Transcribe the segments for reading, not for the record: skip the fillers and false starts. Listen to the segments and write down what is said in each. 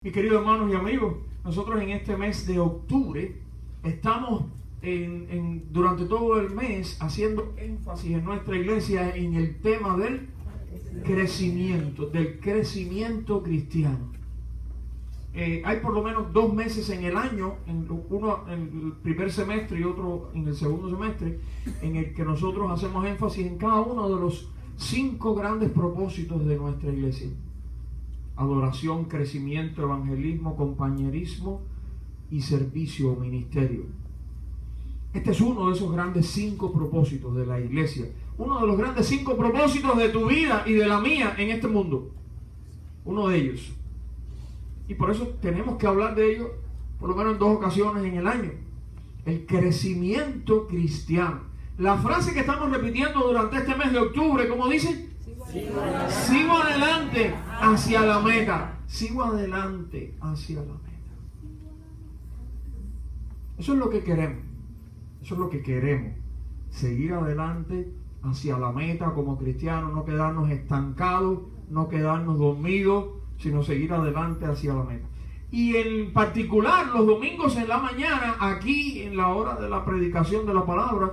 Mis queridos hermanos y amigos, nosotros en este mes de octubre estamos durante todo el mes haciendo énfasis en nuestra iglesia en el tema del crecimiento cristiano. Hay por lo menos 2 meses en el año, uno en el primer semestre y otro en el segundo semestre, en el que nosotros hacemos énfasis en cada uno de los 5 grandes propósitos de nuestra iglesia: adoración, crecimiento, evangelismo, compañerismo y servicio o ministerio. Este es uno de esos grandes 5 propósitos de la iglesia, uno de los grandes 5 propósitos de tu vida y de la mía en este mundo, uno de ellos. Y por eso tenemos que hablar de ello por lo menos en 2 ocasiones en el año: el crecimiento cristiano. La frase que estamos repitiendo durante este mes de octubre, ¿cómo dice? Sigo adelante hacia la meta. Sigo adelante hacia la meta. Eso es lo que queremos. Eso es lo que queremos. Seguir adelante hacia la meta como cristianos, no quedarnos estancados, no quedarnos dormidos, sino seguir adelante hacia la meta. Y en particular los domingos en la mañana, aquí en la hora de la predicación de la palabra,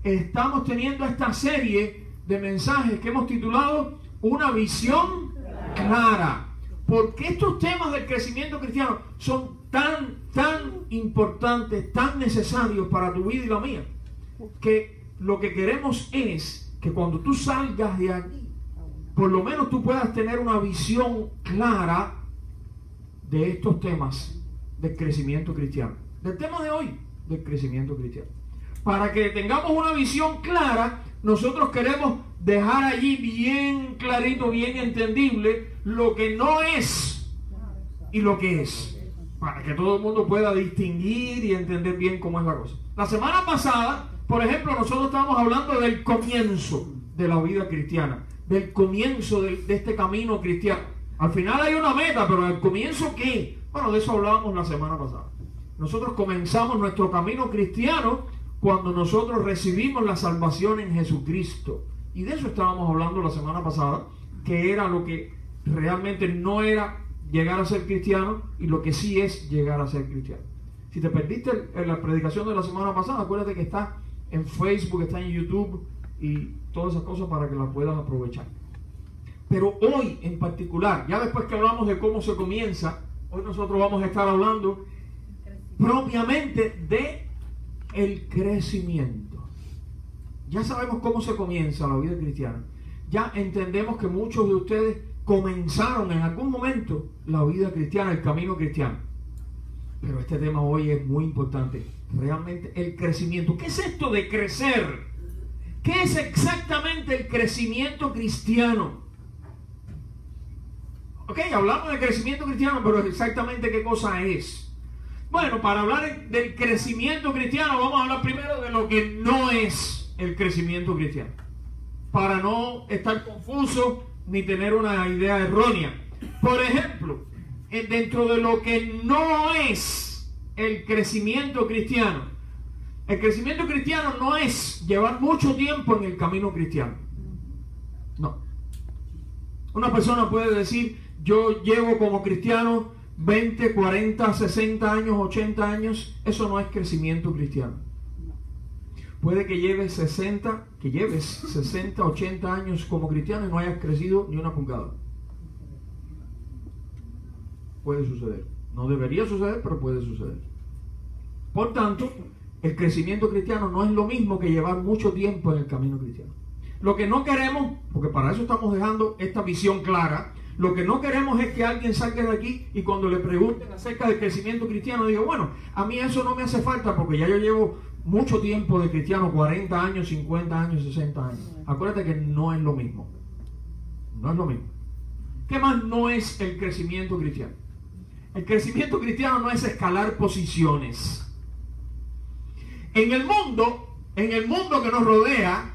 estamos teniendo esta serie de mensajes que hemos titulado Una visión clara. Porque estos temas del crecimiento cristiano son tan importantes, tan necesarios para tu vida y la mía, que lo que queremos es que cuando tú salgas de aquí, por lo menos tú puedas tener una visión clara de estos temas del crecimiento cristiano. Del tema de hoy, del crecimiento cristiano. Para que tengamos una visión clara, nosotros queremos dejar allí bien clarito, bien entendible, lo que no es y lo que es. Para que todo el mundo pueda distinguir y entender bien cómo es la cosa. La semana pasada, por ejemplo, nosotros estábamos hablando del comienzo de la vida cristiana, del comienzo de este camino cristiano. Al final hay una meta, pero ¿el comienzo qué? Bueno, de eso hablábamos la semana pasada. Nosotros comenzamos nuestro camino cristiano cuando nosotros recibimos la salvación en Jesucristo. Y de eso estábamos hablando la semana pasada, que era lo que realmente no era llegar a ser cristiano y lo que sí es llegar a ser cristiano. Si te perdiste la predicación de la semana pasada, acuérdate que está en Facebook, está en YouTube y todas esas cosas para que las puedas aprovechar. Pero hoy en particular, ya después que hablamos de cómo se comienza, hoy nosotros vamos a estar hablando propiamente de el crecimiento. Ya sabemos cómo se comienza la vida cristiana. Ya entendemos que muchos de ustedes comenzaron en algún momento la vida cristiana, el camino cristiano. Pero este tema hoy es muy importante. Realmente el crecimiento. ¿Qué es esto de crecer? ¿Qué es exactamente el crecimiento cristiano? Ok, hablamos de crecimiento cristiano, pero exactamente qué cosa es. Bueno, para hablar del crecimiento cristiano, vamos a hablar primero de lo que no es el crecimiento cristiano, para no estar confuso ni tener una idea errónea. Por ejemplo, dentro de lo que no es el crecimiento cristiano, el crecimiento cristiano no es llevar mucho tiempo en el camino cristiano. No. Una persona puede decir: yo llevo como cristiano 20, 40, 60 años, 80 años. Eso no es crecimiento cristiano. Puede que lleves 60, 80 años como cristiano y no hayas crecido ni una pulgada. Puede suceder. No debería suceder, pero puede suceder. Por tanto, el crecimiento cristiano no es lo mismo que llevar mucho tiempo en el camino cristiano. Lo que no queremos, porque para eso estamos dejando esta visión clara, lo que no queremos es que alguien salga de aquí y cuando le pregunten acerca del crecimiento cristiano diga: bueno, a mí eso no me hace falta porque ya yo llevo mucho tiempo de cristiano, 40 años, 50 años, 60 años. Acuérdate que no es lo mismo. No es lo mismo. ¿Qué más no es el crecimiento cristiano? El crecimiento cristiano no es escalar posiciones. En el mundo que nos rodea,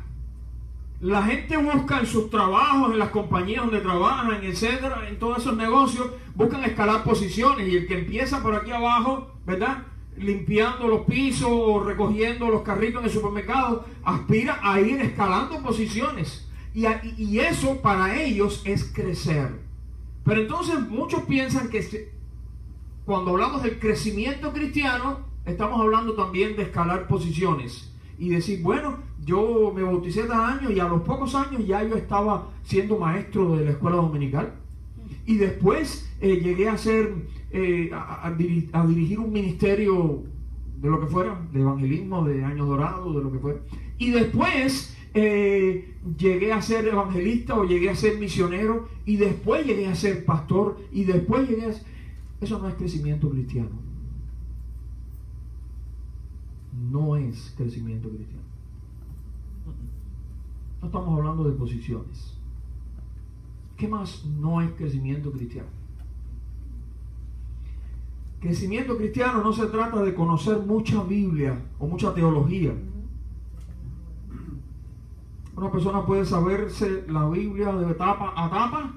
la gente busca en sus trabajos, en las compañías donde trabajan, etcétera, en todos esos negocios, buscan escalar posiciones. Y el que empieza por aquí abajo, ¿verdad?, limpiando los pisos o recogiendo los carritos en el supermercado, aspira a ir escalando posiciones. Y eso para ellos es crecer. Pero entonces muchos piensan que cuando hablamos del crecimiento cristiano, estamos hablando también de escalar posiciones y decir, bueno, yo me bauticé de años y a los pocos años ya yo estaba siendo maestro de la escuela dominical y después llegué a ser a dirigir un ministerio de lo que fuera, de evangelismo, de años dorados, de lo que fuera, y después llegué a ser evangelista o llegué a ser misionero y después llegué a ser pastor y después llegué a... Eso no es crecimiento cristiano. No es crecimiento cristiano. No estamos hablando de posiciones. ¿Qué más no es crecimiento cristiano? Crecimiento cristiano no se trata de conocer mucha Biblia o mucha teología. Una persona puede saberse la Biblia de tapa a tapa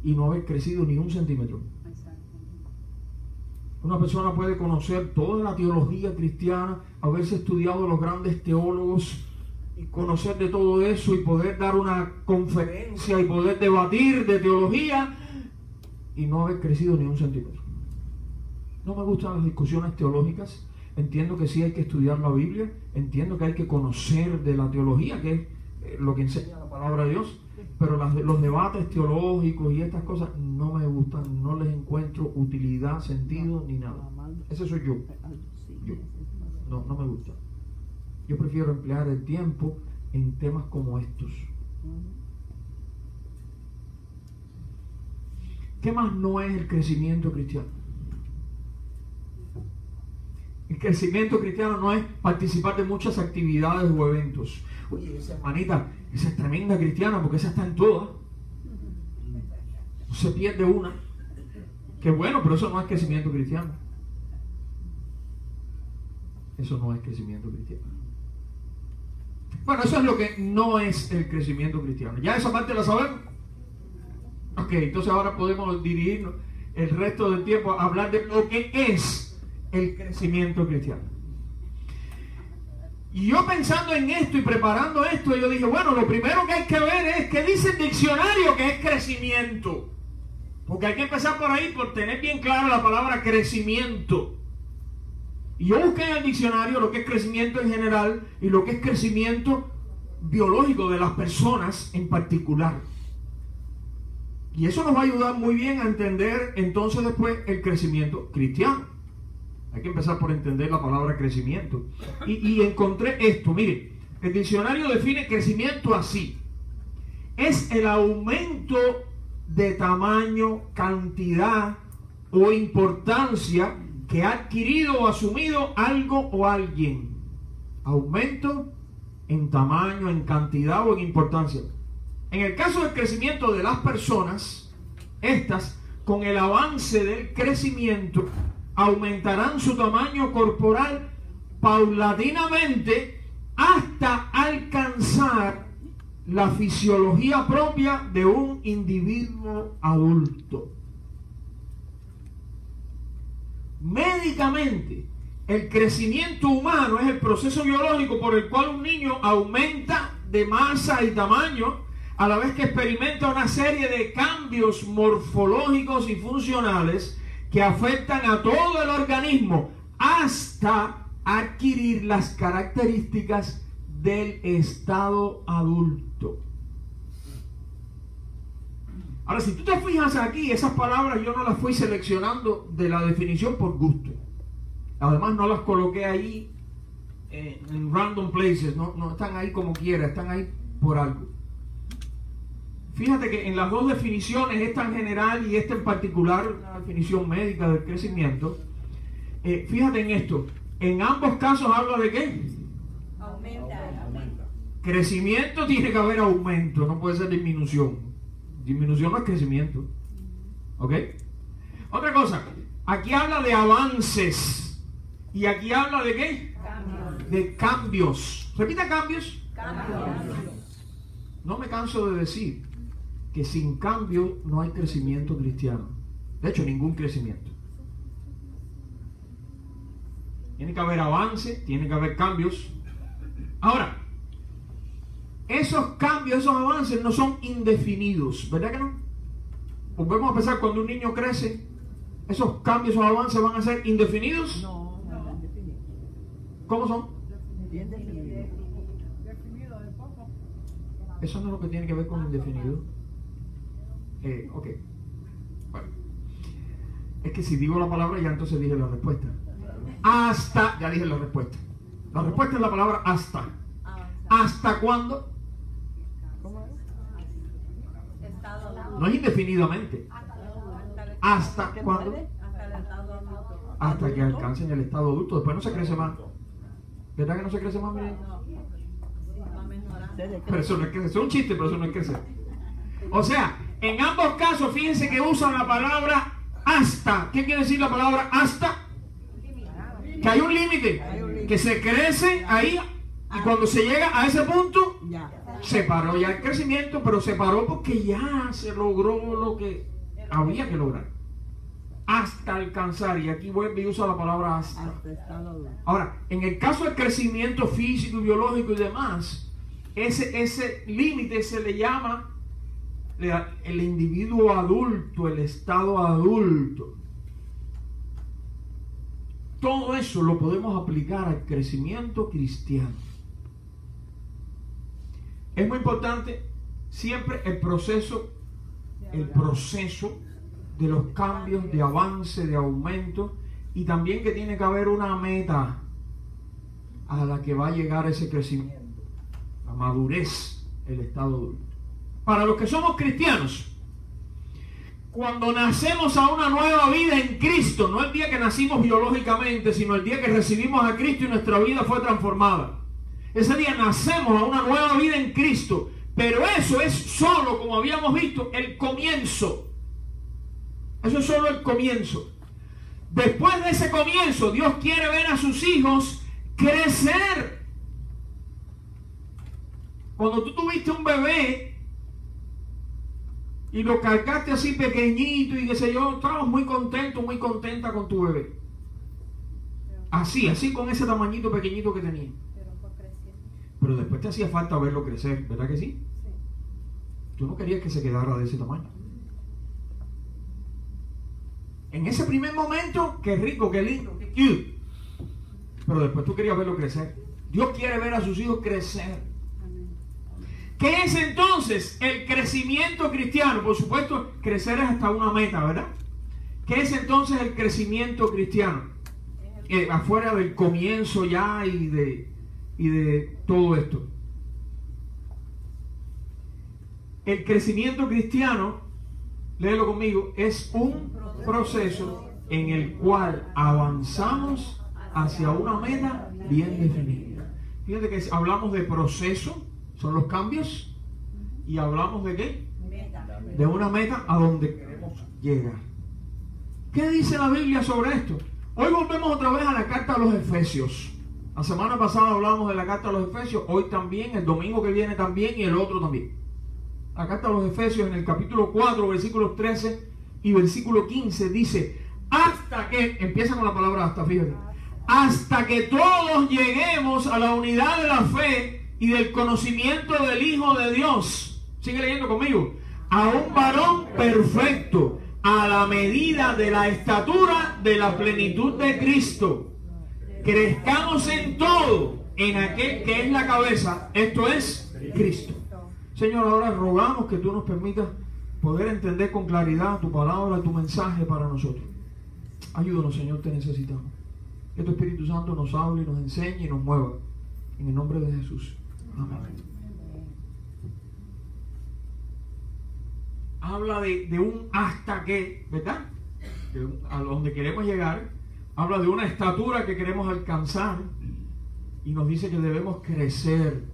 y no haber crecido ni un centímetro. Una persona puede conocer toda la teología cristiana, haberse estudiado los grandes teólogos y conocer de todo eso y poder dar una conferencia y poder debatir de teología y no haber crecido ni un centímetro. No me gustan las discusiones teológicas. Entiendo que sí hay que estudiar la Biblia, entiendo que hay que conocer de la teología, que es lo que enseña la palabra de Dios, pero los debates teológicos y estas cosas no me gustan, no les encuentro utilidad, sentido ni nada. Ese soy yo. No me gusta. Yo prefiero emplear el tiempo en temas como estos. ¿Qué más no es el crecimiento cristiano? El crecimiento cristiano no es participar de muchas actividades o eventos. Oye, esa hermanita, esa es tremenda cristiana porque esa está en todas. No se pierde una. Qué bueno, pero eso no es crecimiento cristiano. Eso no es crecimiento cristiano. Bueno, eso es lo que no es el crecimiento cristiano. ¿Ya esa parte la sabemos? Ok, entonces ahora podemos dirigirnos el resto del tiempo a hablar de lo que es el crecimiento cristiano. Y yo pensando en esto y preparando esto, yo dije, bueno, lo primero que hay que ver es qué dice el diccionario que es crecimiento. Porque hay que empezar por ahí, por tener bien clara la palabra crecimiento. Y yo busqué en el diccionario lo que es crecimiento en general y lo que es crecimiento biológico de las personas en particular. Y eso nos va a ayudar muy bien a entender entonces después el crecimiento cristiano. Hay que empezar por entender la palabra crecimiento. Y encontré esto, mire, el diccionario define crecimiento así. Es el aumento de tamaño, cantidad o importancia que ha adquirido o asumido algo o alguien. Aumento en tamaño, en cantidad o en importancia. En el caso del crecimiento de las personas, estas, con el avance del crecimiento, aumentarán su tamaño corporal paulatinamente hasta alcanzar la fisiología propia de un individuo adulto. Médicamente, el crecimiento humano es el proceso biológico por el cual un niño aumenta de masa y tamaño a la vez que experimenta una serie de cambios morfológicos y funcionales que afectan a todo el organismo hasta adquirir las características del estado adulto. Ahora, si tú te fijas aquí, esas palabras yo no las fui seleccionando de la definición por gusto. Además, no las coloqué ahí en random places, no están ahí como quiera, están ahí por algo. Fíjate que en las dos definiciones, esta en general y esta en particular, una definición médica del crecimiento, fíjate en esto, en ambos casos habla de ¿qué? Aumenta. Crecimiento tiene que haber aumento, no puede ser disminución. Disminución no es crecimiento. ¿Ok? Otra cosa, aquí habla de avances y aquí habla de ¿qué? Cambios. De cambios. Repita cambios. Cambios. No me canso de decir que sin cambio no hay crecimiento cristiano. De hecho, ningún crecimiento. Tiene que haber avance, tiene que haber cambios. Ahora, esos cambios, esos avances no son indefinidos, ¿verdad que no? Volvemos a pensar, cuando un niño crece, ¿Esos cambios o avances van a ser indefinidos? No, no, indefinido. ¿Cómo son? Bien definido. Eso no es lo que tiene que ver con indefinido. Ok. Bueno. Es que si digo la palabra ya entonces dije la respuesta. Hasta, ya dije la respuesta. La respuesta es la palabra hasta. ¿Hasta cuándo? ¿Cómo es? No es indefinidamente. ¿Hasta cuándo? Hasta que alcancen el estado adulto. Después no se crece más. ¿Verdad que no se crece más? Miren? Pero eso no es crecer. Es un chiste, pero eso no es crecer. O sea, en ambos casos, fíjense que usan la palabra hasta. ¿Qué quiere decir la palabra hasta? Que hay un límite. Que se crece ahí. Y cuando se llega a ese punto, se paró ya el crecimiento, pero se paró porque ya se logró lo que había que lograr. Hasta alcanzar, y aquí vuelve y usa la palabra hasta. Ahora, en el caso del crecimiento físico y biológico y demás, ese límite se le llama el individuo adulto, el estado adulto. Todo eso lo podemos aplicar al crecimiento cristiano. Es muy importante siempre el proceso de los cambios, de avance, de aumento, y también que tiene que haber una meta a la que va a llegar ese crecimiento, la madurez, el estado adulto. Para los que somos cristianos, cuando nacemos a una nueva vida en Cristo, no el día que nacimos biológicamente, sino el día que recibimos a Cristo y nuestra vida fue transformada. Ese día nacemos a una nueva vida en Cristo, pero eso es solo, como habíamos visto, el comienzo. Eso es solo el comienzo. Después de ese comienzo, Dios quiere ver a sus hijos crecer. Cuando tú tuviste un bebé y lo cargaste así pequeñito y qué sé yo, estabas muy contento, muy contenta con tu bebé. Así con ese tamañito pequeñito que tenía. Pero después te hacía falta verlo crecer, ¿verdad que sí? Tú no querías que se quedara de ese tamaño. En ese primer momento, qué rico, qué lindo, qué cute. Pero después tú querías verlo crecer. Dios quiere ver a sus hijos crecer. ¿Qué es entonces el crecimiento cristiano? Por supuesto, crecer es hasta una meta, ¿verdad? ¿Qué es entonces el crecimiento cristiano? Afuera del comienzo ya y de todo esto. El crecimiento cristiano, léelo conmigo, es un proceso en el cual avanzamos hacia una meta bien definida. Fíjate que hablamos de proceso, son los cambios, y hablamos de ¿qué? De una meta a donde queremos llegar. ¿Qué dice la Biblia sobre esto? Hoy volvemos otra vez a la carta a los Efesios. La semana pasada hablamos de la carta a los Efesios, hoy también, el domingo que viene también y el otro también. La carta a los Efesios en el capítulo 4, versículos 13 y versículo 15 dice, hasta que, empieza con la palabra hasta, fíjate, hasta que todos lleguemos a la unidad de la fe y del conocimiento del Hijo de Dios. Sigue leyendo conmigo. A un varón perfecto, a la medida de la estatura de la plenitud de Cristo. Crezcamos en todo, en aquel que es la cabeza, esto es Cristo. Señor, ahora rogamos que tú nos permitas poder entender con claridad tu palabra, tu mensaje para nosotros. Ayúdanos, Señor, te necesitamos. Que tu Espíritu Santo nos hable, nos enseñe y nos mueva. En el nombre de Jesús. Amén. Habla de un hasta que, ¿verdad? A donde queremos llegar. Habla de una estatura que queremos alcanzar. Y nos dice que debemos crecer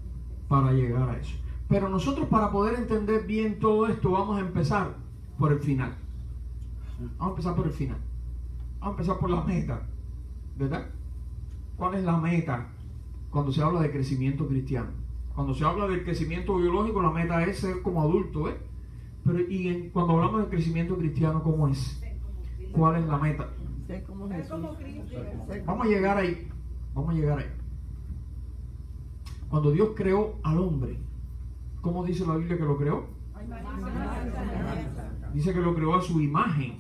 para llegar a eso. Pero nosotros, para poder entender bien todo esto, vamos a empezar por el final. Vamos a empezar por el final. Vamos a empezar por la meta, ¿verdad? ¿Cuál es la meta cuando se habla de crecimiento cristiano? Cuando se habla del crecimiento biológico, la meta es ser como adulto, ¿eh? Pero cuando hablamos de crecimiento cristiano, ¿cómo es? ¿Cuál es la meta? Ser como Jesús. Vamos a llegar ahí. Vamos a llegar ahí. Cuando Dios creó al hombre, ¿cómo dice la Biblia que lo creó? Dice que lo creó a su imagen.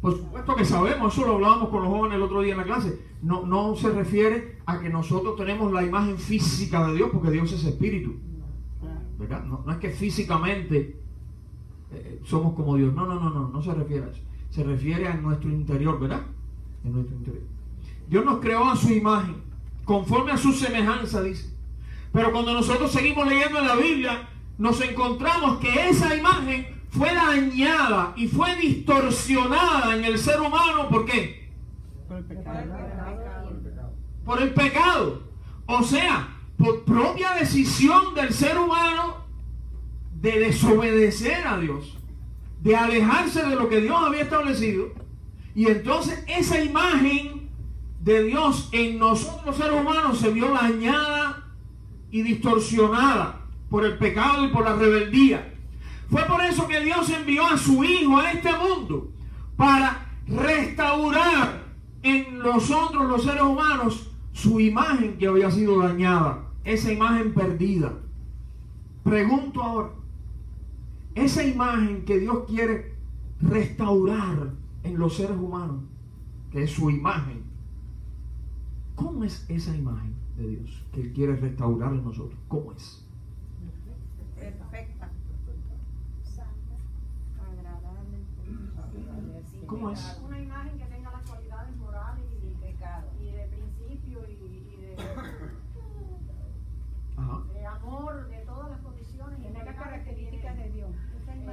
Por supuesto que sabemos, eso lo hablábamos con los jóvenes el otro día en la clase. No se refiere a que nosotros tenemos la imagen física de Dios, porque Dios es espíritu, ¿verdad? No es que físicamente somos como Dios. No se refiere a eso. Se refiere a nuestro interior, ¿verdad? En nuestro interior. Dios nos creó a su imagen, conforme a su semejanza, dice. Pero cuando nosotros seguimos leyendo en la Biblia, nos encontramos que esa imagen fue dañada y fue distorsionada en el ser humano. ¿Por qué? Por el pecado. Por el pecado. O sea, por propia decisión del ser humano de desobedecer a Dios, de alejarse de lo que Dios había establecido. Y entonces esa imagen de Dios en nosotros los seres humanos se vio dañada y distorsionada por el pecado y por la rebeldía. Fue por eso que Dios envió a su Hijo a este mundo, para restaurar en nosotros los seres humanos su imagen que había sido dañada, esa imagen perdida. Pregunto ahora, esa imagen que Dios quiere restaurar en los seres humanos, que es su imagen, ¿cómo es esa imagen de Dios que Él quiere restaurar en nosotros? ¿Cómo es? Perfecta, santa, agradable. ¿Cómo es? Una imagen que tenga las cualidades morales y de principio y de amor, de todas las condiciones y de las características de Dios.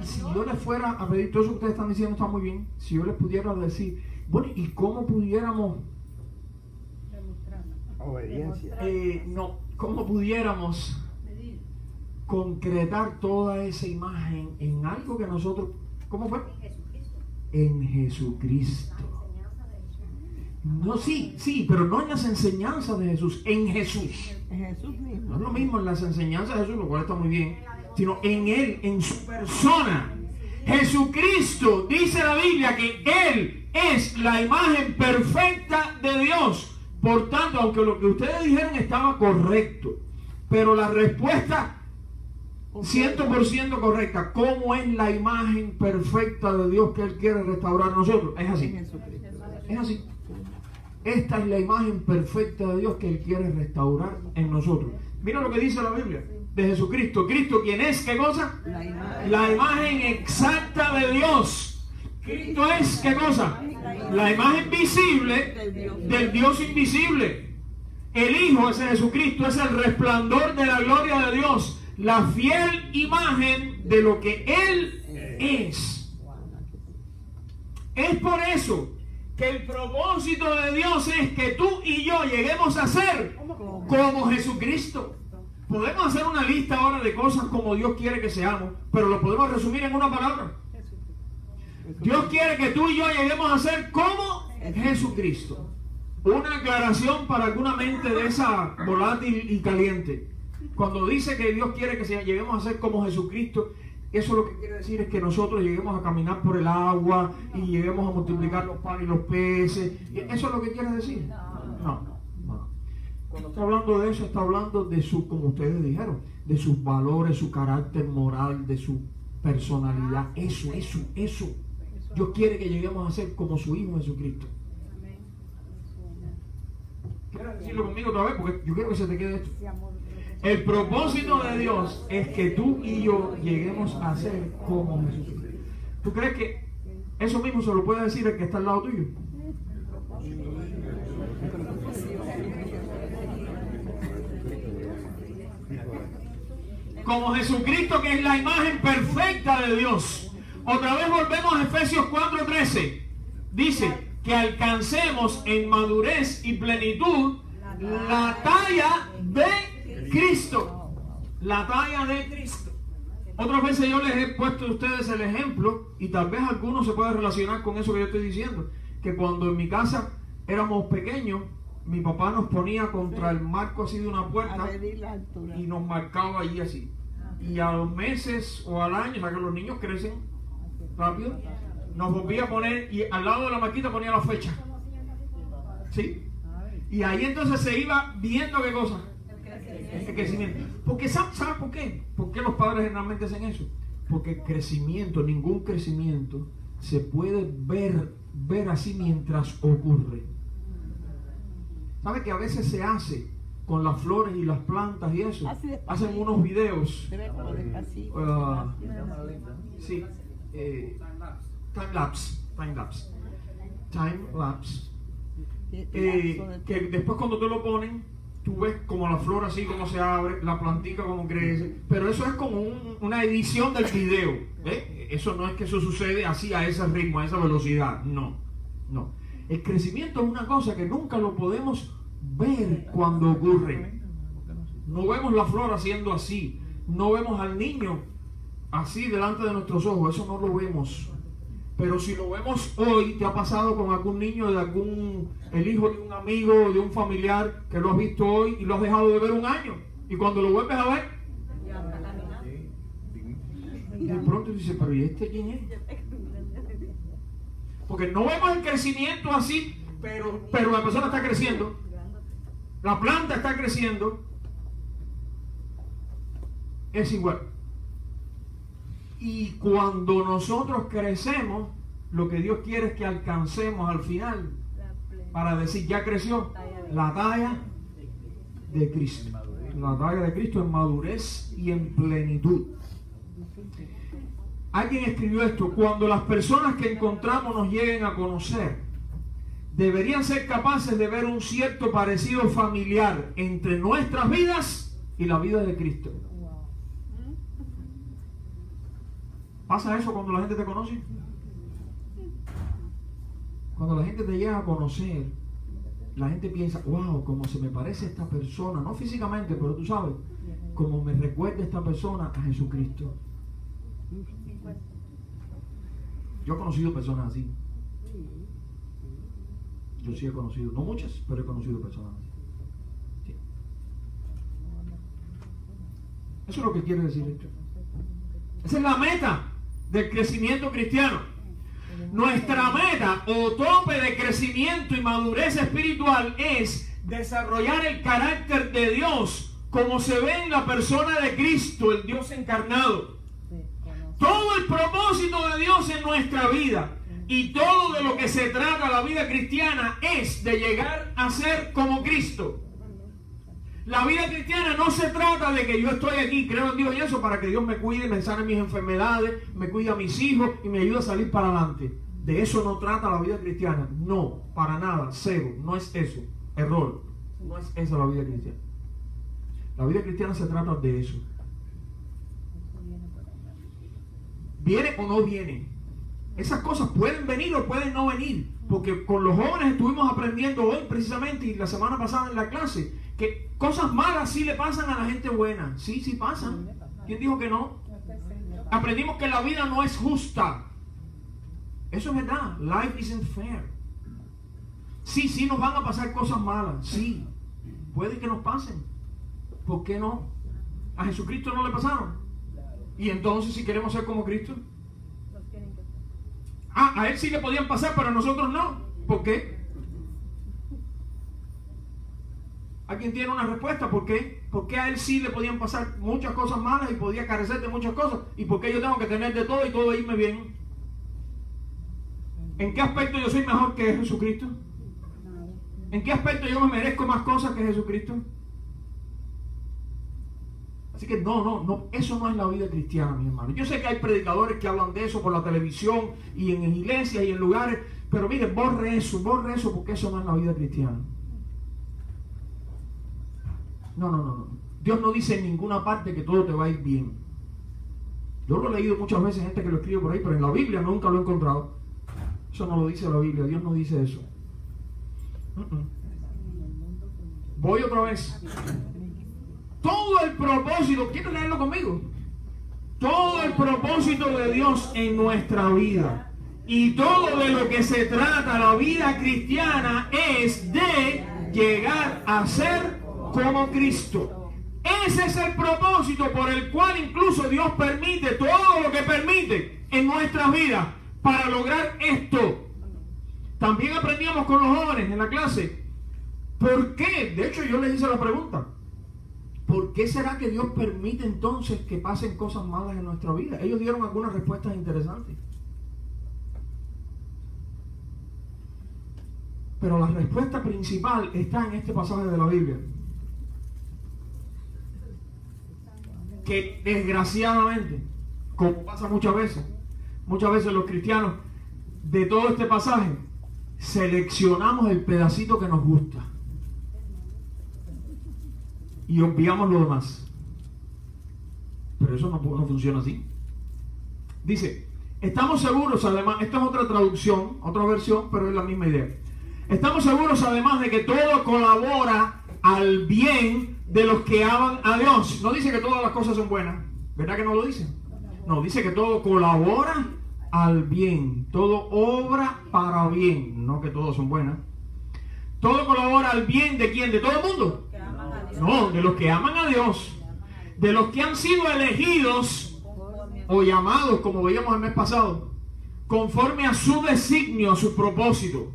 Y si yo les fuera a pedir, todo eso que ustedes están diciendo está muy bien, si yo les pudiera decir, bueno, ¿y cómo pudiéramos Obediencia. cómo pudiéramos concretar toda esa imagen en algo que nosotros, ¿cómo fue? En Jesucristo. No, sí, pero no en las enseñanzas de Jesús, en Jesús. En Jesús mismo. No es lo mismo en las enseñanzas de Jesús, lo cual está muy bien, sino en Él, en su persona. Jesucristo, dice la Biblia, que Él es la imagen perfecta de Dios. Por tanto, aunque lo que ustedes dijeron estaba correcto, pero la respuesta 100% correcta, ¿cómo es la imagen perfecta de Dios que Él quiere restaurar en nosotros? Es así. Es así. Esta es la imagen perfecta de Dios que Él quiere restaurar en nosotros. Mira lo que dice la Biblia de Jesucristo. Cristo, ¿quién es? ¿Qué cosa? La imagen exacta de Dios. Cristo es, ¿qué cosa? La imagen visible del Dios invisible. El Hijo, ese Jesucristo, es el resplandor de la gloria de Dios, la fiel imagen de lo que Él es. Es por eso que el propósito de Dios es que tú y yo lleguemos a ser como Jesucristo. Podemos hacer una lista ahora de cosas como Dios quiere que seamos, pero lo podemos resumir en una palabra. Dios quiere que tú y yo lleguemos a ser como Jesucristo. Una aclaración para alguna mente de esa volátil y caliente. Cuando dice que Dios quiere que lleguemos a ser como Jesucristo, eso lo que quiere decir es que nosotros lleguemos a caminar por el agua y lleguemos a multiplicar los panes y los peces. ¿Eso es lo que quiere decir? No. Cuando está hablando de eso, está hablando de su, como ustedes dijeron, de sus valores, su carácter moral, de su personalidad. Eso. Dios quiere que lleguemos a ser como su Hijo Jesucristo. ¿Quieres decirlo conmigo otra vez? Porque yo quiero que se te quede esto. El propósito de Dios es que tú y yo lleguemos a ser como Jesucristo. ¿Tú crees que eso mismo se lo puede decir el que está al lado tuyo? Como Jesucristo, que es la imagen perfecta de Dios. Otra vez volvemos a Efesios 4:13. Dice que alcancemos en madurez y plenitud la talla de Cristo. La talla de Cristo. Otras veces yo les he puesto a ustedes el ejemplo, y tal vez algunos se puedan relacionar con eso que yo estoy diciendo, que cuando en mi casa éramos pequeños, mi papá nos ponía contra el marco así de una puerta y nos marcaba allí así. Y a los meses o al año, o sea que los niños crecen rápido, nos volvía a poner, y al lado de la marquita ponía la fecha. ¿Sí? Y ahí entonces se iba viendo qué cosa. El crecimiento. Porque ¿sabes por qué? ¿Por qué los padres generalmente hacen eso? Porque el crecimiento, ningún crecimiento se puede ver así mientras ocurre. ¿Sabe que a veces se hace con las flores y las plantas y eso? Hacen unos videos. Se ve como despacito. Sí, time lapse. Que después cuando te lo ponen, tú ves como la flor así como se abre, la plantica como crece, pero eso es como una edición del video. Eso no es que eso sucede así a ese ritmo, a esa velocidad, no. El crecimiento es una cosa que nunca lo podemos ver cuando ocurre. No vemos la flor haciendo así, no vemos al niño así delante de nuestros ojos, eso no lo vemos. Pero si lo vemos hoy, ¿te ha pasado con algún niño, el hijo de un amigo, de un familiar, que lo has visto hoy y lo has dejado de ver un año? Y cuando lo vuelves a ver, y de pronto dices, pero ¿y este quién es? Porque no vemos el crecimiento así, pero la persona está creciendo, la planta está creciendo, es igual. Y cuando nosotros crecemos, lo que Dios quiere es que alcancemos al final, para decir, ya creció, la talla de Cristo. La talla de Cristo en madurez y en plenitud. Alguien escribió esto: cuando las personas que encontramos nos lleguen a conocer, deberían ser capaces de ver un cierto parecido familiar entre nuestras vidas y la vida de Cristo. ¿Pasa eso cuando la gente te conoce? Cuando la gente te llega a conocer, la gente piensa, wow, como se me parece esta persona, no físicamente, pero tú sabes, como me recuerda esta persona a Jesucristo. Yo he conocido personas así. Yo sí he conocido, no muchas, pero he conocido personas así. Sí. Eso es lo que quiere decir esto. Esa es la meta del crecimiento cristiano. Nuestra meta o tope de crecimiento y madurez espiritual es desarrollar el carácter de Dios como se ve en la persona de Cristo, el Dios encarnado. Todo el propósito de Dios en nuestra vida y todo de lo que se trata la vida cristiana es de llegar a ser como Cristo. La vida cristiana no se trata de que yo estoy aquí, creo en Dios y eso, para que Dios me cuide, me sane mis enfermedades, me cuide a mis hijos y me ayude a salir para adelante. De eso no trata la vida cristiana. No, para nada, cero, no es eso. Error. No es esa la vida cristiana. La vida cristiana se trata de eso. ¿Viene o no viene? Esas cosas pueden venir o pueden no venir. Porque con los jóvenes estuvimos aprendiendo hoy precisamente y la semana pasada en la clase que cosas malas sí le pasan a la gente buena. Sí, sí pasan. ¿Quién dijo que no? Aprendimos que la vida no es justa. Eso es verdad. Life isn't fair. Sí, sí nos van a pasar cosas malas. Sí. Puede que nos pasen. ¿Por qué no? A Jesucristo no le pasaron. Y entonces, si queremos ser como Cristo, a él sí le podían pasar, pero a nosotros no. ¿Por qué? ¿Alguien tiene una respuesta? ¿Por qué? ¿Por qué a él sí le podían pasar muchas cosas malas y podía carecer de muchas cosas? ¿Y por qué yo tengo que tener de todo y todo irme bien? ¿En qué aspecto yo soy mejor que Jesucristo? ¿En qué aspecto yo me merezco más cosas que Jesucristo? Así que no, eso no es la vida cristiana, mi hermano. Yo sé que hay predicadores que hablan de eso por la televisión y en iglesias y en lugares, pero mire, borre eso porque eso no es la vida cristiana. No. Dios no dice en ninguna parte que todo te va a ir bien. Yo lo he leído muchas veces, gente que lo escribe por ahí, pero en la Biblia nunca lo he encontrado. Eso no lo dice la Biblia, Dios no dice eso. Voy otra vez. Todo el propósito, ¿quieres leerlo conmigo? Todo el propósito de Dios en nuestra vida y todo de lo que se trata la vida cristiana es de llegar a ser como Cristo. Ese es el propósito por el cual incluso Dios permite todo lo que permite en nuestras vidas para lograr esto. También aprendíamos con los jóvenes en la clase. ¿Por qué? De hecho, yo les hice la pregunta. ¿Por qué será que Dios permite entonces que pasen cosas malas en nuestra vida? Ellos dieron algunas respuestas interesantes. Pero la respuesta principal está en este pasaje de la Biblia. Que desgraciadamente, como pasa muchas veces los cristianos, de todo este pasaje, seleccionamos el pedacito que nos gusta y obviamos lo demás. Pero eso no funciona así. Dice, estamos seguros, además, esta es otra traducción, otra versión, pero es la misma idea. Estamos seguros, además, de que todo colabora al bien de los que aman a Dios. No dice que todas las cosas son buenas, ¿verdad que no lo dice? No, dice que todo colabora al bien, todo obra para bien, no que todas son buenas. Todo colabora al bien ¿de quién? ¿De todo el mundo? No, de los que aman a Dios, de los que han sido elegidos o llamados, como veíamos el mes pasado, conforme a su designio, a su propósito.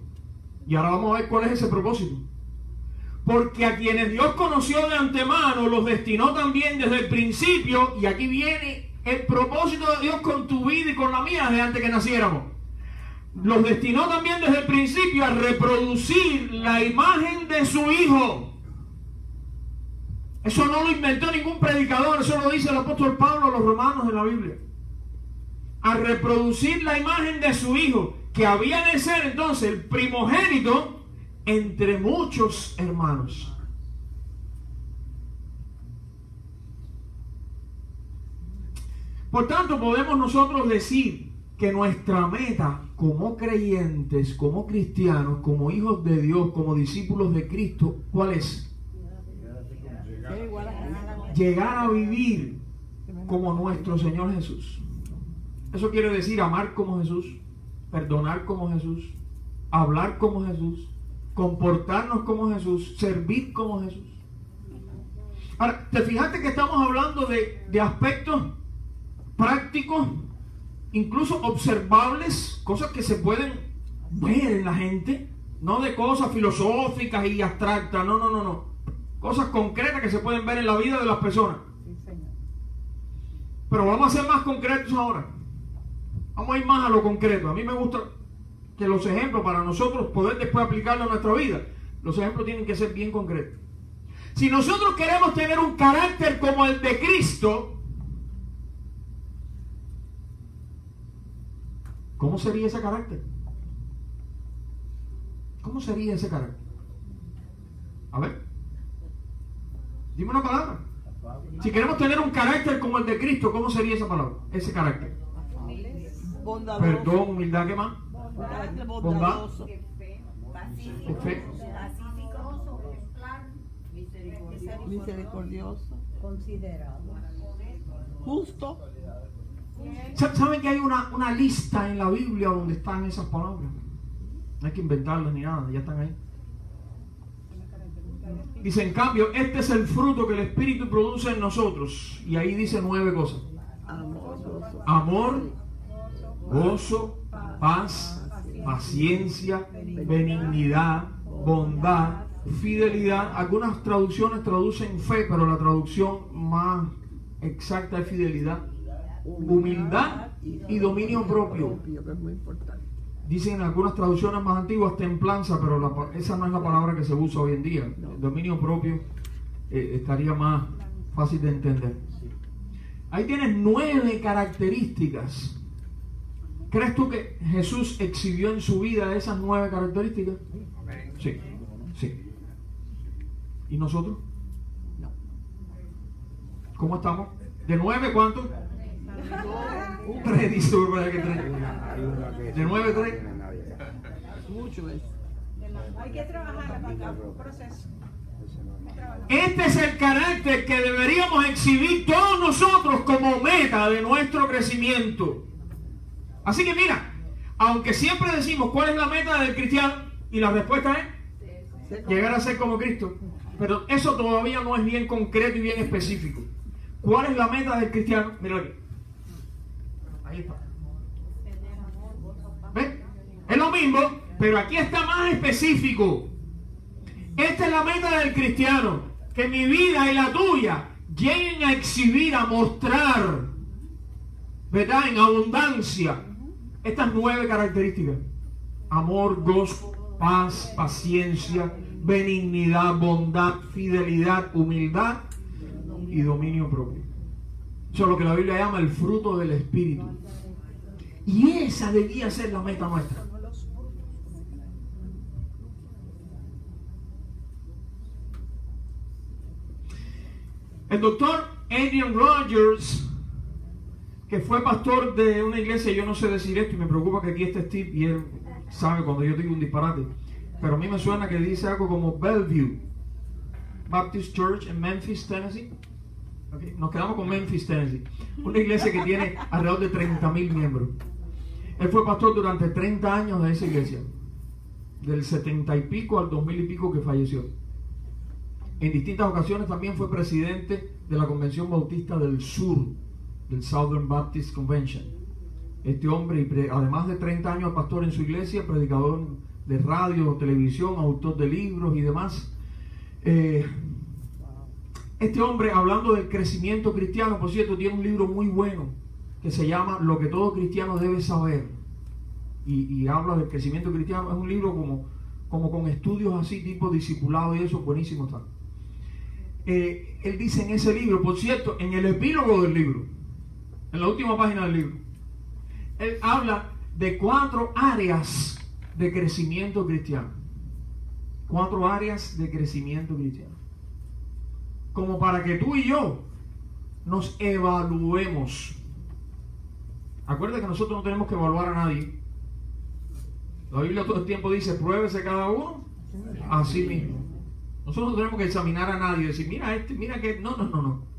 Y ahora vamos a ver cuál es ese propósito. Porque a quienes Dios conoció de antemano, los destinó también desde el principio, y aquí viene el propósito de Dios con tu vida y con la mía desde antes que naciéramos. Los destinó también desde el principio a reproducir la imagen de su Hijo. Eso no lo inventó ningún predicador, eso lo dice el apóstol Pablo a los romanos en la Biblia. A reproducir la imagen de su Hijo, que había de ser entonces el primogénito entre muchos hermanos. Por tanto, podemos nosotros decir que nuestra meta como creyentes, como cristianos, como hijos de Dios, como discípulos de Cristo, ¿cuál es? Llegar a vivir como nuestro Señor Jesús. Eso quiere decir amar como Jesús, perdonar como Jesús, hablar como Jesús, comportarnos como Jesús, servir como Jesús. Ahora, ¿te fijaste que estamos hablando de aspectos prácticos, incluso observables, cosas que se pueden ver en la gente? No de cosas filosóficas y abstractas, no. Cosas concretas que se pueden ver en la vida de las personas. Pero vamos a ser más concretos ahora. Vamos a ir más a lo concreto. A mí me gusta que los ejemplos, para nosotros poder después aplicarlo a nuestra vida, los ejemplos tienen que ser bien concretos. Si nosotros queremos tener un carácter como el de Cristo, ¿cómo sería ese carácter? ¿Cómo sería ese carácter? A ver, dime una palabra. Si queremos tener un carácter como el de Cristo, ¿cómo sería esa palabra? Ese carácter. Bondadoso. Perdón, humildad, ¿qué más? Carácter Bondad. bondadoso. Fe. Misericordioso. Considerado. Justo. ¿Saben que hay una lista en la Biblia donde están esas palabras? No hay que inventarlas ni nada, ya están ahí. Dice, en cambio, este es el fruto que el Espíritu produce en nosotros. Y ahí dice 9 cosas. Amor, gozo, paz, paciencia, benignidad, bondad, fidelidad. Algunas traducciones traducen fe, pero la traducción más exacta es fidelidad, humildad y dominio propio. Que es muy importante. Dicen en algunas traducciones más antiguas templanza, pero esa no es la palabra que se usa hoy en día. El dominio propio estaría más fácil de entender. Ahí tienes 9 características. ¿Crees tú que Jesús exhibió en su vida esas 9 características? Sí, sí. ¿Y nosotros? No. ¿Cómo estamos? ¿De 9 cuánto? 3, dice ¿verdad que 3? ¿De 9, 3? Mucho es. Hay que trabajar para acá, un proceso. Este es el carácter que deberíamos exhibir todos nosotros como meta de nuestro crecimiento. Así que mira, aunque siempre decimos cuál es la meta del cristiano, y la respuesta es llegar a ser como Cristo, pero eso todavía no es bien concreto y bien específico. ¿Cuál es la meta del cristiano? Mira aquí. Ahí está. ¿Ven? Es lo mismo, pero aquí está más específico. Esta es la meta del cristiano, que mi vida y la tuya lleguen a exhibir, a mostrar, ¿verdad? En abundancia, estas 9 características: amor, gozo, paz, paciencia, benignidad, bondad, fidelidad, humildad y dominio propio. Eso es lo que la Biblia llama el fruto del Espíritu. Y esa debía ser la meta nuestra. El doctor Adrian Rogers, que fue pastor de una iglesia, yo no sé decir esto y me preocupa que aquí esté Steve y él sabe cuando yo digo un disparate, pero a mí me suena que dice algo como Bellevue Baptist Church en Memphis, Tennessee. Okay. Nos quedamos con Memphis, Tennessee, una iglesia que tiene alrededor de 30,000 miembros. Él fue pastor durante 30 años de esa iglesia, del 70 y pico al 2000 y pico que falleció. En distintas ocasiones también fue presidente de la Convención Bautista del Sur, del Southern Baptist Convention. Este hombre, además de 30 años pastor en su iglesia, predicador de radio, televisión, autor de libros y demás. Este hombre, hablando del crecimiento cristiano, por cierto, tiene un libro muy bueno que se llama Lo que todo cristiano debe saber. Y habla del crecimiento cristiano. Es un libro como con estudios así, tipo discipulado y eso, buenísimo está. Él dice en ese libro, por cierto, en el epílogo del libro, en la última página del libro, él habla de 4 áreas de crecimiento cristiano. 4 áreas de crecimiento cristiano. Como para que tú y yo nos evaluemos. Acuérdate que nosotros no tenemos que evaluar a nadie. La Biblia todo el tiempo dice, pruébese cada uno a sí mismo. Nosotros no tenemos que examinar a nadie y decir, mira este, mira que... No.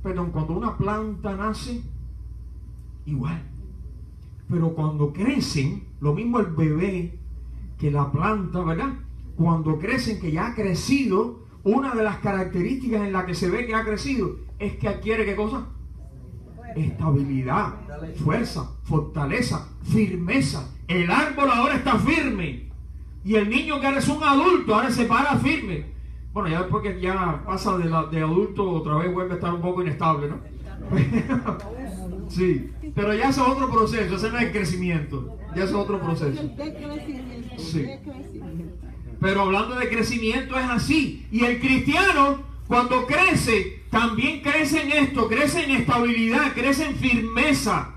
Perdón, cuando una planta nace, igual. Pero cuando crecen, lo mismo el bebé que la planta, ¿verdad? Cuando crecen, que ya ha crecido, una de las características en la que se ve que ha crecido es que adquiere ¿qué cosa? Estabilidad, fuerza, fortaleza, firmeza. El árbol ahora está firme. Y el niño que ahora es un adulto, ahora se para firme. Bueno, ya después que ya pasa de adulto, otra vez vuelve a estar un poco inestable, ¿no? Sí, pero ya es otro proceso, ese no es crecimiento, ya es otro proceso. Sí. Pero hablando de crecimiento es así. Y el cristiano, cuando crece, también crece en esto, crece en estabilidad, crece en firmeza.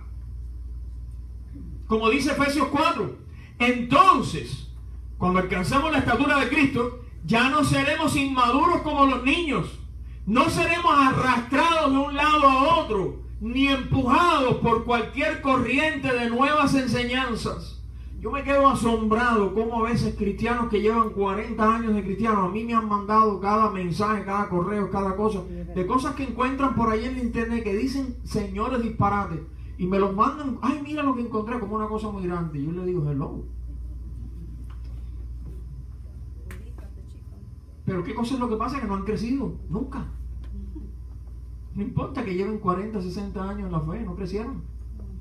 Como dice Efesios 4. Entonces, cuando alcancemos la estatura de Cristo, ya no seremos inmaduros como los niños. No seremos arrastrados de un lado a otro, ni empujados por cualquier corriente de nuevas enseñanzas. Yo me quedo asombrado cómo a veces cristianos que llevan 40 años de cristianos, a mí me han mandado cada mensaje, cada correo, cada cosa, de cosas que encuentran por ahí en la internet que dicen señores disparates, y me los mandan, ay, mira lo que encontré, como una cosa muy grande. Y yo le digo, hello. Pero ¿qué cosa es lo que pasa? Que no han crecido, nunca. No importa que lleven 40, 60 años en la fe, no crecieron.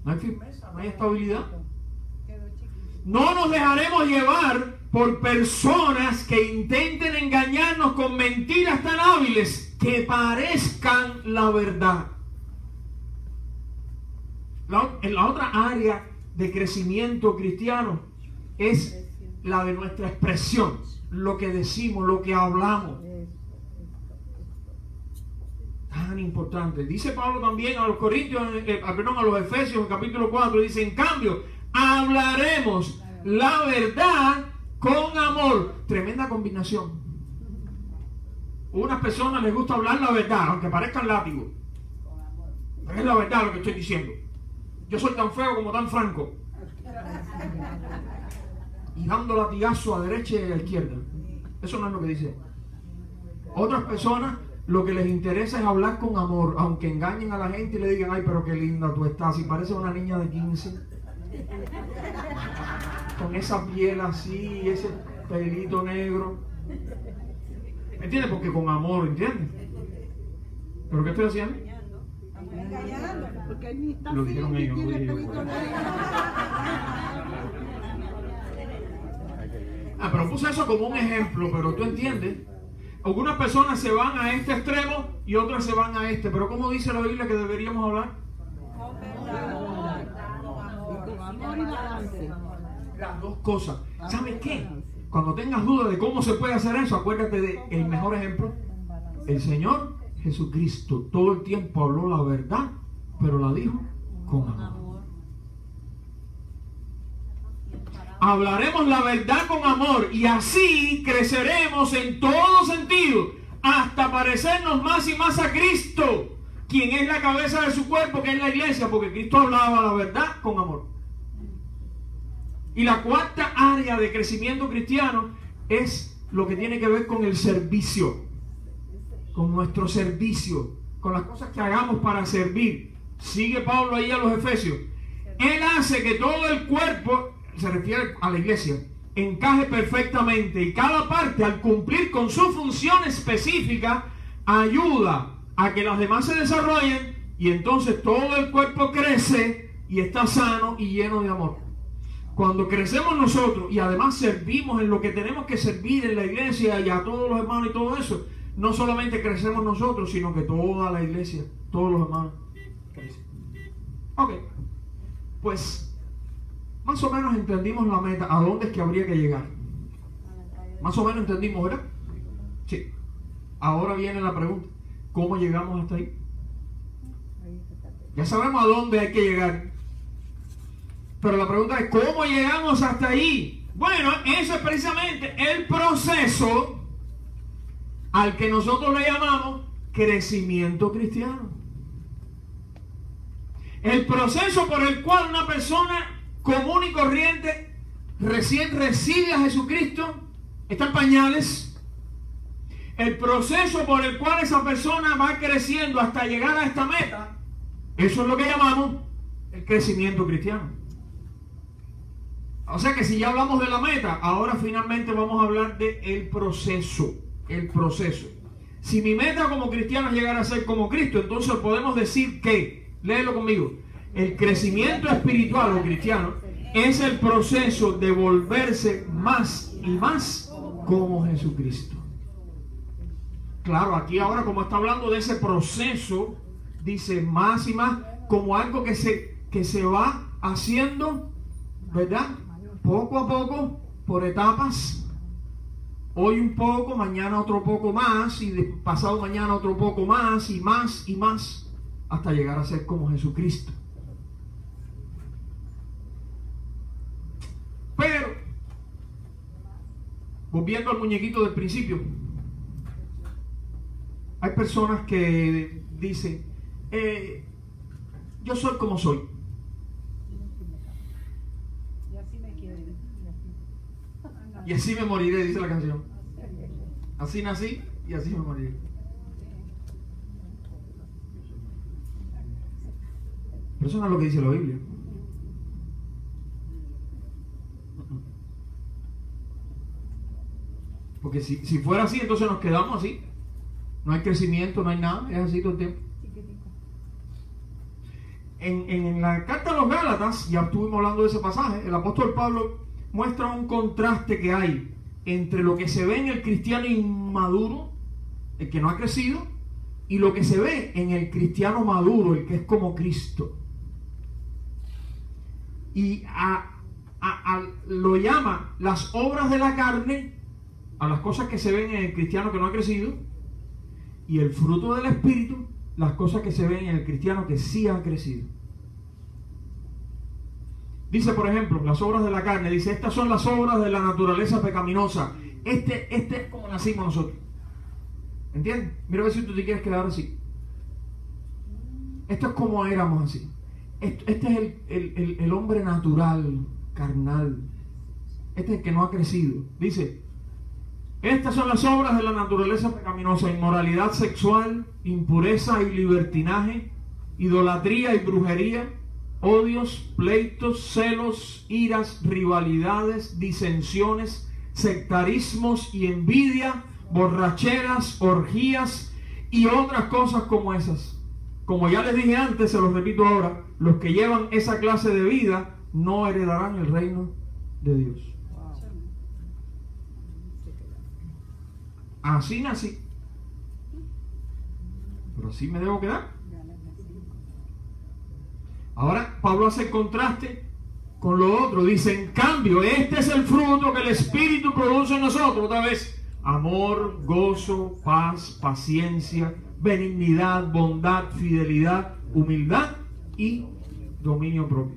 No hay firmeza, no hay estabilidad. No nos dejaremos llevar por personas que intenten engañarnos con mentiras tan hábiles que parezcan la verdad. La otra área de crecimiento cristiano es la de nuestra expresión. Lo que decimos, lo que hablamos. tan importante. Dice Pablo también a los Corintios, a los Efesios, en capítulo 4, dice, en cambio, hablaremos la verdad con amor. Tremenda combinación. A unas personas les gusta hablar la verdad, aunque parezcan látigos. Pero es la verdad lo que estoy diciendo. Yo soy tan feo como tan franco. Y dando latigazo a derecha y a izquierda. Eso no es lo que dice. Otras personas lo que les interesa es hablar con amor, aunque engañen a la gente y le digan, ay, pero qué linda tú estás, y pareces una niña de 15, con esa piel así, ese pelito negro. ¿Entiendes? Porque con amor, ¿entiendes? ¿Pero qué estoy haciendo? Porque ni está Lo dijeron ellos, no tiene dije yo. pelito negro. Pero puse eso como un ejemplo, pero tú entiendes. Algunas personas se van a este extremo y otras se van a este. Pero ¿cómo dice la Biblia que deberíamos hablar? Y con amor y balance. Las dos cosas. ¿Sabes qué? Cuando tengas dudas de cómo se puede hacer eso, acuérdate del mejor ejemplo. El Señor Jesucristo todo el tiempo habló la verdad, pero la dijo con amor. Hablaremos la verdad con amor y así creceremos en todo sentido hasta parecernos más y más a Cristo, quien es la cabeza de su cuerpo, que es la iglesia, porque Cristo hablaba la verdad con amor. Y la cuarta área de crecimiento cristiano es lo que tiene que ver con el servicio, con nuestro servicio, con las cosas que hagamos para servir. Sigue Pablo ahí a los Efesios. Él hace que todo el cuerpo, se refiere a la iglesia, encaje perfectamente y cada parte, al cumplir con su función específica, ayuda a que las demás se desarrollen y entonces todo el cuerpo crece y está sano y lleno de amor. Cuando crecemos nosotros y además servimos en lo que tenemos que servir en la iglesia y a todos los hermanos y todo eso, no solamente crecemos nosotros, sino que toda la iglesia, todos los hermanos crecen. Ok, pues más o menos entendimos la meta, a dónde es que habría que llegar. Más o menos entendimos, ¿verdad? Sí. Ahora viene la pregunta, ¿cómo llegamos hasta ahí? Ya sabemos a dónde hay que llegar. Pero la pregunta es, ¿cómo llegamos hasta ahí? Bueno, eso es precisamente el proceso al que nosotros le llamamos crecimiento cristiano. El proceso por el cual una persona común y corriente recién recibe a Jesucristo está en pañales. El proceso por el cual esa persona va creciendo hasta llegar a esta meta, eso es lo que llamamos el crecimiento cristiano. O sea que si ya hablamos de la meta, ahora finalmente vamos a hablar del proceso. El proceso. Si mi meta como cristiano es llegar a ser como Cristo, entonces podemos decir que, léelo conmigo, el crecimiento espiritual o cristiano es el proceso de volverse más y más como Jesucristo. Claro, aquí ahora como está hablando de ese proceso, dice más y más, como algo que se va haciendo, ¿verdad? Poco a poco, por etapas. Hoy un poco, mañana otro poco más, y pasado mañana otro poco más, y más, hasta llegar a ser como Jesucristo. Pero, volviendo al muñequito del principio, hay personas que dicen, yo soy como soy. Y así me moriré, dice la canción. Así nací y así me moriré. Pero eso no es lo que dice la Biblia. Porque si fuera así, entonces nos quedamos así. No hay crecimiento, no hay nada, es así todo el tiempo. En la carta a los Gálatas, ya estuvimos hablando de ese pasaje, el apóstol Pablo muestra un contraste que hay entre lo que se ve en el cristiano inmaduro, el que no ha crecido, y lo que se ve en el cristiano maduro, el que es como Cristo. Y lo llama las obras de la carne, a las cosas que se ven en el cristiano que no ha crecido, y el fruto del Espíritu las cosas que se ven en el cristiano que sí han crecido. Dice, por ejemplo, las obras de la carne. Dice, estas son las obras de la naturaleza pecaminosa. Este es como nacimos nosotros. ¿Entiendes? Mira a ver si tú te quieres quedar así. Esto es como éramos así. Este es el hombre natural, carnal. Este es el que no ha crecido. Dice, estas son las obras de la naturaleza pecaminosa: inmoralidad sexual, impureza y libertinaje, idolatría y brujería, odios, pleitos, celos, iras, rivalidades, disensiones, sectarismos y envidia, borracheras, orgías y otras cosas como esas. Como ya les dije antes, se los repito ahora, los que llevan esa clase de vida no heredarán el reino de Dios. Así nací, pero así me debo quedar. Ahora Pablo hace el contraste con lo otro. Dice, en cambio, este es el fruto que el Espíritu produce en nosotros. Otra vez, amor, gozo, paz, paciencia, benignidad, bondad, fidelidad, humildad y dominio propio.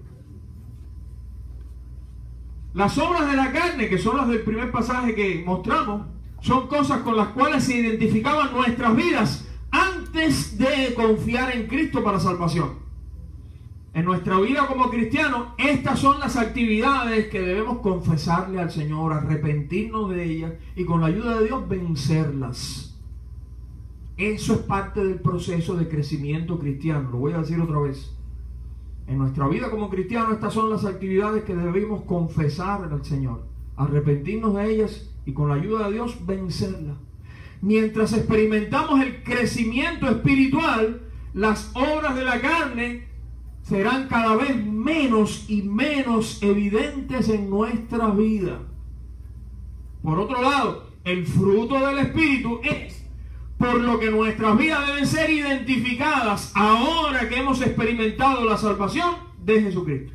Las obras de la carne, que son las del primer pasaje que mostramos, son cosas con las cuales se identificaban nuestras vidas antes de confiar en Cristo para salvación. En nuestra vida como cristianos, estas son las actividades que debemos confesarle al Señor, arrepentirnos de ellas y con la ayuda de Dios vencerlas. Eso es parte del proceso de crecimiento cristiano. Lo voy a decir otra vez. En nuestra vida como cristianos, estas son las actividades que debemos confesar al Señor, arrepentirnos de ellas y con la ayuda de Dios vencerlas. Mientras experimentamos el crecimiento espiritual, las obras de la carne serán cada vez menos y menos evidentes en nuestra vida. Por otro lado, el fruto del Espíritu es por lo que nuestras vidas deben ser identificadas ahora que hemos experimentado la salvación de Jesucristo.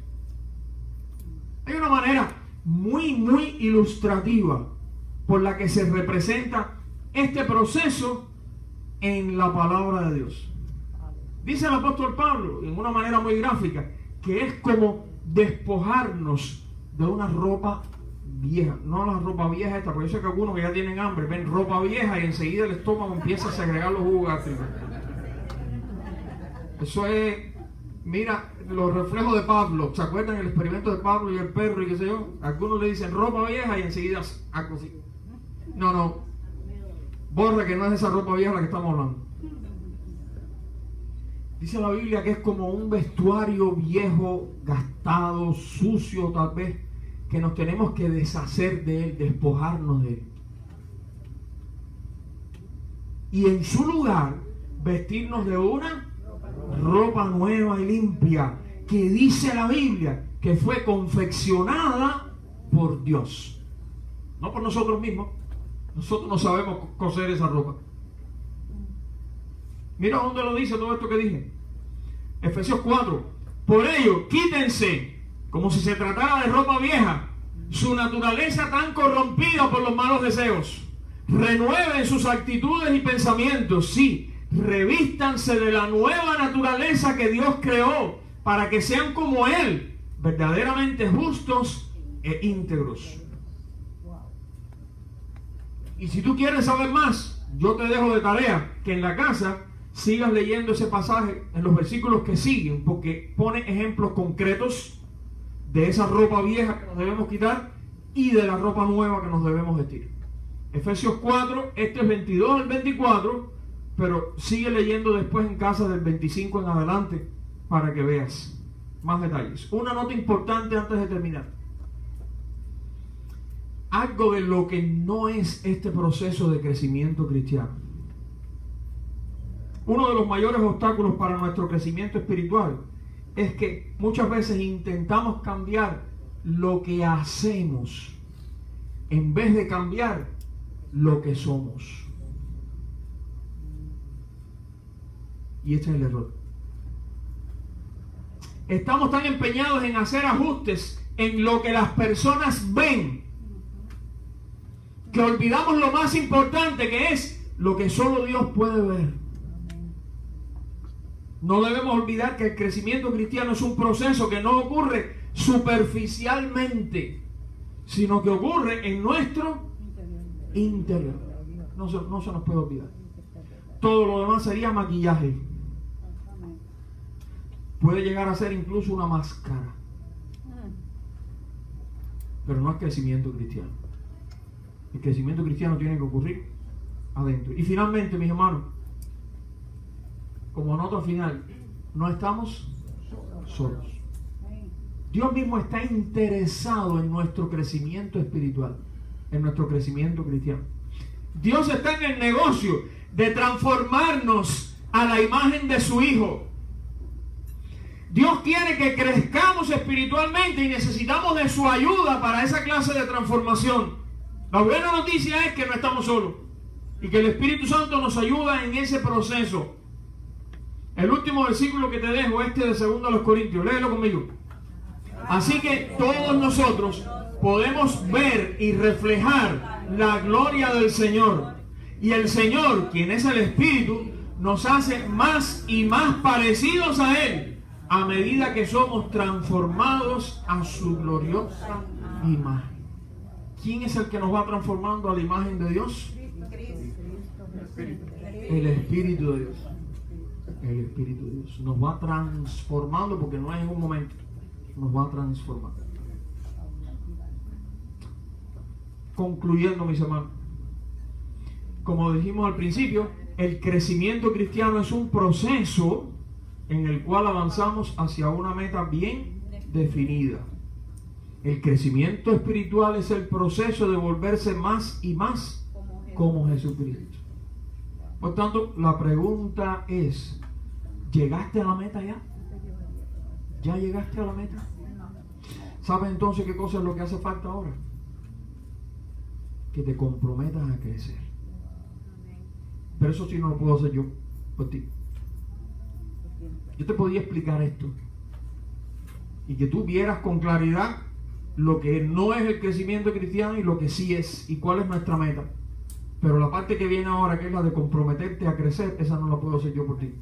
Hay una manera muy ilustrativa por la que se representa este proceso en la palabra de Dios. Dice el apóstol Pablo, en una manera muy gráfica, que es como despojarnos de una ropa vieja. No la ropa vieja esta, porque yo sé que algunos que ya tienen hambre ven ropa vieja y enseguida el estómago empieza a segregar los jugos gástricos. Eso es, mira, los reflejos de Pablo. ¿Se acuerdan el experimento de Pablo y el perro y qué sé yo? Algunos le dicen ropa vieja y enseguida algo así. No, borra, que no es esa ropa vieja la que estamos hablando. Dice la Biblia que es como un vestuario viejo, gastado, sucio tal vez, que nos tenemos que deshacer de él, despojarnos de él. Y en su lugar, vestirnos de una ropa nueva y limpia, que dice la Biblia que fue confeccionada por Dios. No por nosotros mismos. Nosotros no sabemos coser esa ropa. Mira dónde lo dice todo esto que dije. Efesios 4. Por ello, quítense, como si se tratara de ropa vieja, su naturaleza tan corrompida por los malos deseos. Renueven sus actitudes y pensamientos. Sí, revístanse de la nueva naturaleza que Dios creó para que sean como Él, verdaderamente justos e íntegros. Y si tú quieres saber más, yo te dejo de tarea que en la casa sigas leyendo ese pasaje en los versículos que siguen, porque pone ejemplos concretos de esa ropa vieja que nos debemos quitar y de la ropa nueva que nos debemos vestir. Efesios 4, este es 22 al 24, pero sigue leyendo después en casa del 25 en adelante para que veas más detalles. Una nota importante antes de terminar. Algo de lo que no es este proceso de crecimiento cristiano. Uno de los mayores obstáculos para nuestro crecimiento espiritual es que muchas veces intentamos cambiar lo que hacemos en vez de cambiar lo que somos. Y este es el error. Estamos tan empeñados en hacer ajustes en lo que las personas ven que olvidamos lo más importante, que es lo que solo Dios puede ver. No debemos olvidar que el crecimiento cristiano es un proceso que no ocurre superficialmente, sino que ocurre en nuestro interior. No se nos puede olvidar. Todo lo demás sería maquillaje. Puede llegar a ser incluso una máscara. Pero no es crecimiento cristiano. El crecimiento cristiano tiene que ocurrir adentro. Y finalmente, mis hermanos, como nota final, no estamos solos. Dios mismo está interesado en nuestro crecimiento espiritual, en nuestro crecimiento cristiano. Dios está en el negocio de transformarnos a la imagen de su Hijo. Dios quiere que crezcamos espiritualmente y necesitamos de su ayuda para esa clase de transformación. La buena noticia es que no estamos solos y que el Espíritu Santo nos ayuda en ese proceso. El último versículo que te dejo, de 2 Corintios, léelo conmigo. Así que todos nosotros podemos ver y reflejar la gloria del Señor. Y el Señor, quien es el Espíritu, nos hace más y más parecidos a Él a medida que somos transformados a su gloriosa imagen. ¿Quién es el que nos va transformando a la imagen de Dios? El Espíritu de Dios. El Espíritu de Dios nos va transformando, porque no es en un momento, nos va transformando. Concluyendo, mis hermanos, como dijimos al principio, el crecimiento cristiano es un proceso en el cual avanzamos hacia una meta bien definida. El crecimiento espiritual es el proceso de volverse más y más como Jesucristo. Por tanto, la pregunta es: ¿llegaste a la meta ya? ¿Ya llegaste a la meta? ¿Sabes entonces qué cosa es lo que hace falta ahora? Que te comprometas a crecer. Pero eso sí no lo puedo hacer yo por ti. Yo te podía explicar esto y que tú vieras con claridad lo que no es el crecimiento cristiano y lo que sí es, y cuál es nuestra meta. Pero la parte que viene ahora, que es la de comprometerte a crecer, esa no la puedo hacer yo por ti.